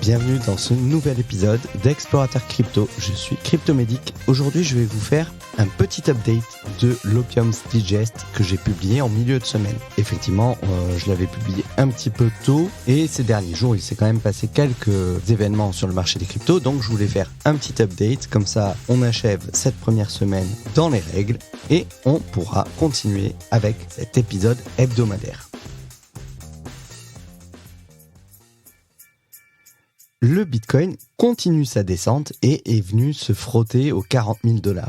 bienvenue dans ce nouvel épisode d'Explorateur Crypto. Je suis Cryptomédic. Aujourd'hui, je vais vous faire un petit update de l'Opium's Digest que j'ai publié en milieu de semaine. Effectivement, je l'avais publié un petit peu tôt et ces derniers jours, il s'est quand même passé quelques événements sur le marché des cryptos. Donc, je voulais faire un petit update. Comme ça, on achève cette première semaine dans les règles et on pourra continuer avec cet épisode hebdomadaire. Le Bitcoin continue sa descente et est venu se frotter aux 40 000 $.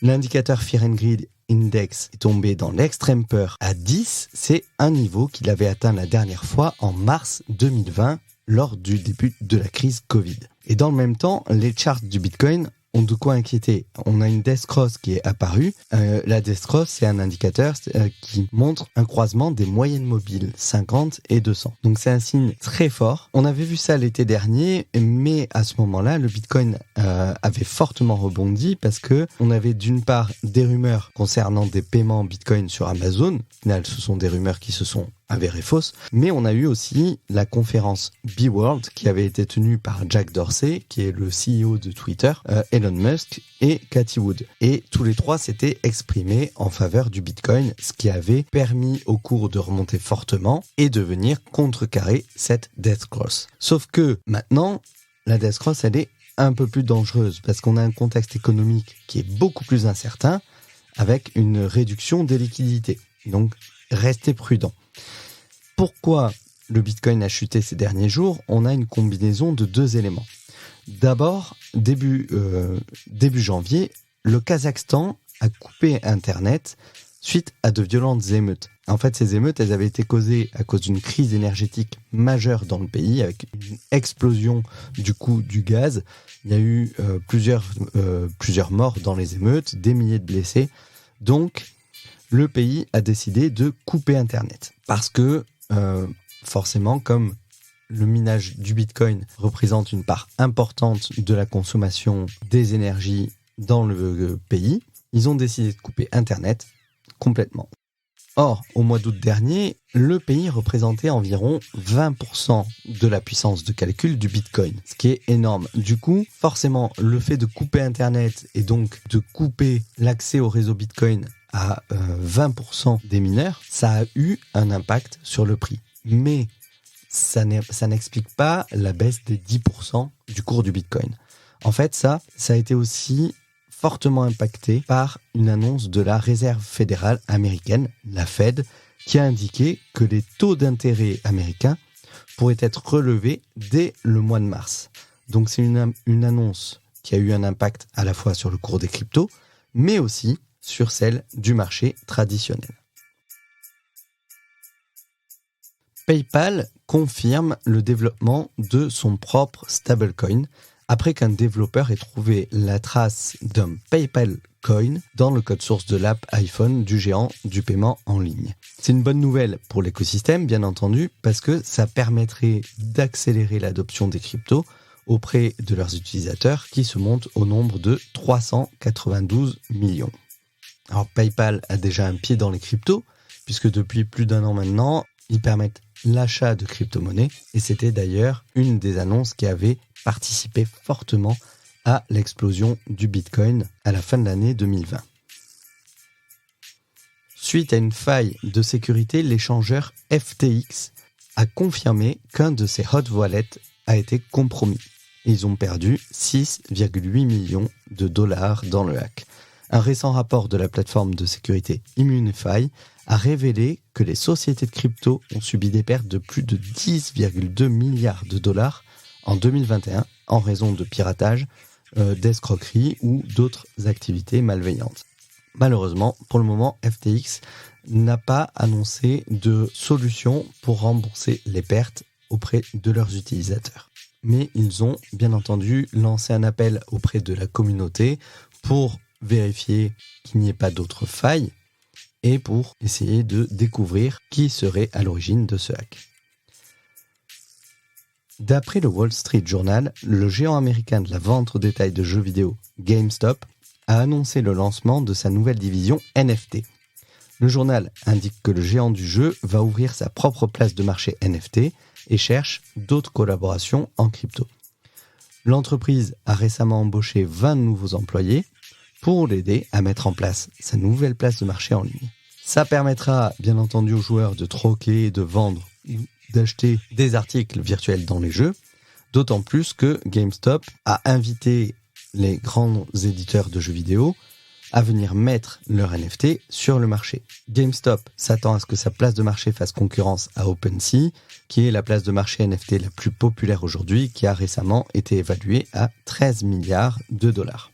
L'indicateur Fear and Greed Index est tombé dans l'extrême peur à 10. C'est un niveau qu'il avait atteint la dernière fois en mars 2020 lors du début de la crise Covid. Et dans le même temps, les charts du Bitcoin ont de quoi inquiéter. On a une Death Cross qui est apparue. La Death Cross, c'est un indicateur qui montre un croisement des moyennes mobiles, 50 et 200. Donc c'est un signe très fort. On avait vu ça l'été dernier, mais à ce moment-là, le Bitcoin avait fortement rebondi parce que on avait d'une part des rumeurs concernant des paiements Bitcoin sur Amazon. Au final, ce sont des rumeurs qui se sont avérées fausses, mais on a eu aussi la conférence B-World qui avait été tenue par Jack Dorsey, qui est le CEO de Twitter, Elon Musk et Cathie Wood. Et tous les trois s'étaient exprimés en faveur du Bitcoin, ce qui avait permis au cours de remonter fortement et de venir contrecarrer cette Death Cross. Sauf que maintenant, la Death Cross, elle est un peu plus dangereuse parce qu'on a un contexte économique qui est beaucoup plus incertain avec une réduction des liquidités. Donc, restez prudents. Pourquoi le Bitcoin a chuté ces derniers jours ? On a une combinaison de deux éléments. D'abord, début janvier, le Kazakhstan a coupé Internet suite à de violentes émeutes. En fait, ces émeutes, elles avaient été causées à cause d'une crise énergétique majeure dans le pays, avec une explosion du coût du gaz. Il y a eu plusieurs morts dans les émeutes, des milliers de blessés. Donc, le pays a décidé de couper Internet. Parce que, forcément, comme le minage du Bitcoin représente une part importante de la consommation des énergies dans le pays, ils ont décidé de couper Internet complètement. Or, au mois d'août dernier, le pays représentait environ 20% de la puissance de calcul du Bitcoin, ce qui est énorme. Du coup, forcément, le fait de couper Internet et donc de couper l'accès au réseau Bitcoin à 20% des mineurs, ça a eu un impact sur le prix. Mais ça n'explique pas la baisse des 10% du cours du Bitcoin. En fait, ça a été aussi fortement impacté par une annonce de la Réserve fédérale américaine, la Fed, qui a indiqué que les taux d'intérêt américains pourraient être relevés dès le mois de mars. Donc c'est une annonce qui a eu un impact à la fois sur le cours des cryptos, mais aussi sur celle du marché traditionnel. PayPal confirme le développement de son propre stablecoin après qu'un développeur ait trouvé la trace d'un PayPal Coin dans le code source de l'app iPhone du géant du paiement en ligne. C'est une bonne nouvelle pour l'écosystème, bien entendu, parce que ça permettrait d'accélérer l'adoption des cryptos auprès de leurs utilisateurs qui se montent au nombre de 392 millions. Alors PayPal a déjà un pied dans les cryptos, puisque depuis plus d'un an maintenant, ils permettent l'achat de crypto-monnaies, et c'était d'ailleurs une des annonces qui avait participé fortement à l'explosion du Bitcoin à la fin de l'année 2020. Suite à une faille de sécurité, l'échangeur FTX a confirmé qu'un de ses hot wallets a été compromis. Ils ont perdu 6,8 millions de dollars dans le hack. Un récent rapport de la plateforme de sécurité Immunify a révélé que les sociétés de crypto ont subi des pertes de plus de 10,2 milliards de dollars en 2021 en raison de piratage, d'escroquerie ou d'autres activités malveillantes. Malheureusement, pour le moment, FTX n'a pas annoncé de solution pour rembourser les pertes auprès de leurs utilisateurs. Mais ils ont bien entendu lancé un appel auprès de la communauté pour vérifier qu'il n'y ait pas d'autres failles et pour essayer de découvrir qui serait à l'origine de ce hack. D'après le Wall Street Journal, le géant américain de la vente au détail de jeux vidéo GameStop a annoncé le lancement de sa nouvelle division NFT. Le journal indique que le géant du jeu va ouvrir sa propre place de marché NFT et cherche d'autres collaborations en crypto. L'entreprise a récemment embauché 20 nouveaux employés pour l'aider à mettre en place sa nouvelle place de marché en ligne. Ça permettra bien entendu aux joueurs de troquer, de vendre ou d'acheter des articles virtuels dans les jeux, d'autant plus que GameStop a invité les grands éditeurs de jeux vidéo à venir mettre leur NFT sur le marché. GameStop s'attend à ce que sa place de marché fasse concurrence à OpenSea, qui est la place de marché NFT la plus populaire aujourd'hui, qui a récemment été évaluée à 13 milliards de dollars.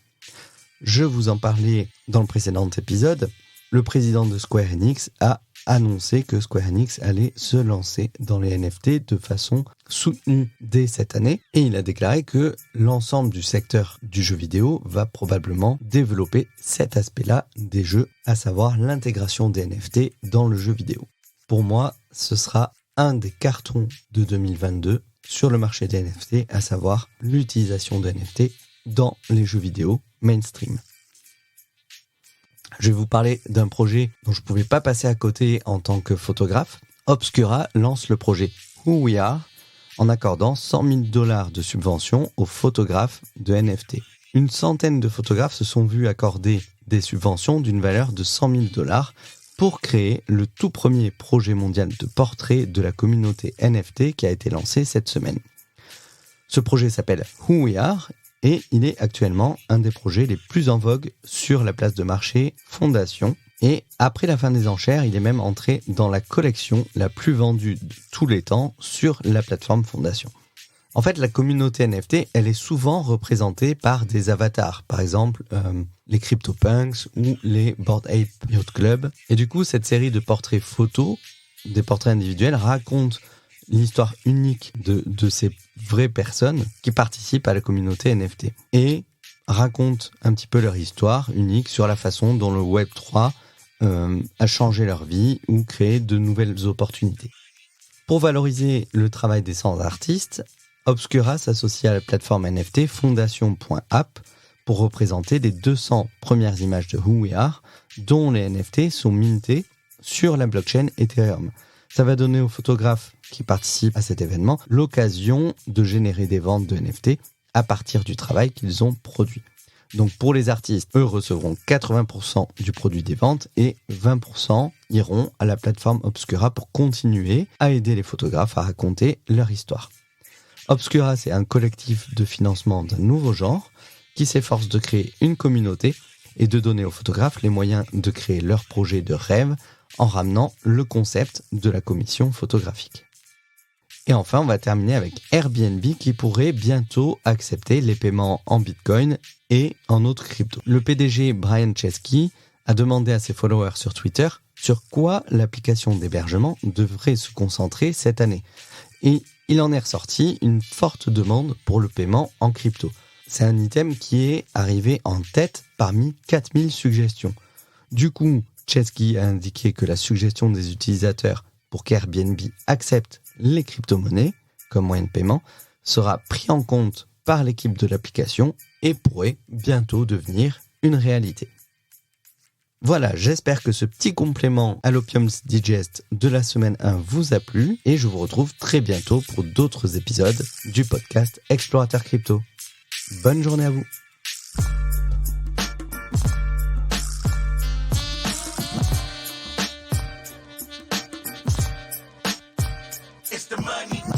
Je vous en parlais dans le précédent épisode. Le président de Square Enix a annoncé que Square Enix allait se lancer dans les NFT de façon soutenue dès cette année et il a déclaré que l'ensemble du secteur du jeu vidéo va probablement développer cet aspect-là des jeux, à savoir l'intégration des NFT dans le jeu vidéo. Pour moi, ce sera un des cartons de 2022 sur le marché des NFT, à savoir l'utilisation des NFT dans les jeux vidéo mainstream. Je vais vous parler d'un projet dont je ne pouvais pas passer à côté en tant que photographe. Obscura lance le projet Who We Are en accordant $100,000 de subventions aux photographes de NFT. Une centaine de photographes se sont vus accorder des subventions d'une valeur de $100,000 pour créer le tout premier projet mondial de portrait de la communauté NFT qui a été lancé cette semaine. Ce projet s'appelle Who We Are et il est actuellement un des projets les plus en vogue sur la place de marché Fondation. Et après la fin des enchères, il est même entré dans la collection la plus vendue de tous les temps sur la plateforme Fondation. En fait, la communauté NFT, elle est souvent représentée par des avatars. Par exemple, les CryptoPunks ou les Bored Ape Yacht Club. Et du coup, cette série de portraits photos, des portraits individuels, raconte l'histoire unique de ces vraies personnes qui participent à la communauté NFT et racontent un petit peu leur histoire unique sur la façon dont le Web3 a changé leur vie ou créé de nouvelles opportunités. Pour valoriser le travail des 100 artistes, Obscura s'associe à la plateforme NFT Fondation.app pour représenter les 200 premières images de Who We Are, dont les NFT sont mintés sur la blockchain Ethereum. Ça va donner aux photographes qui participent à cet événement l'occasion de générer des ventes de NFT à partir du travail qu'ils ont produit. Donc pour les artistes, eux recevront 80% du produit des ventes et 20% iront à la plateforme Obscura pour continuer à aider les photographes à raconter leur histoire. Obscura, c'est un collectif de financement d'un nouveau genre qui s'efforce de créer une communauté et de donner aux photographes les moyens de créer leur projet de rêve en ramenant le concept de la commission photographique. Et enfin, on va terminer avec Airbnb qui pourrait bientôt accepter les paiements en Bitcoin et en autres cryptos. Le PDG Brian Chesky a demandé à ses followers sur Twitter sur quoi l'application d'hébergement devrait se concentrer cette année. Et il en est ressorti une forte demande pour le paiement en crypto. C'est un item qui est arrivé en tête parmi 4000 suggestions. Du coup, Chesky a indiqué que la suggestion des utilisateurs pour qu'Airbnb accepte les crypto-monnaies comme moyen de paiement sera pris en compte par l'équipe de l'application et pourrait bientôt devenir une réalité. Voilà, j'espère que ce petit complément à l'Opium's Digest de la semaine 1 vous a plu et je vous retrouve très bientôt pour d'autres épisodes du podcast Explorateur Crypto. Bonne journée à vous. It's the money.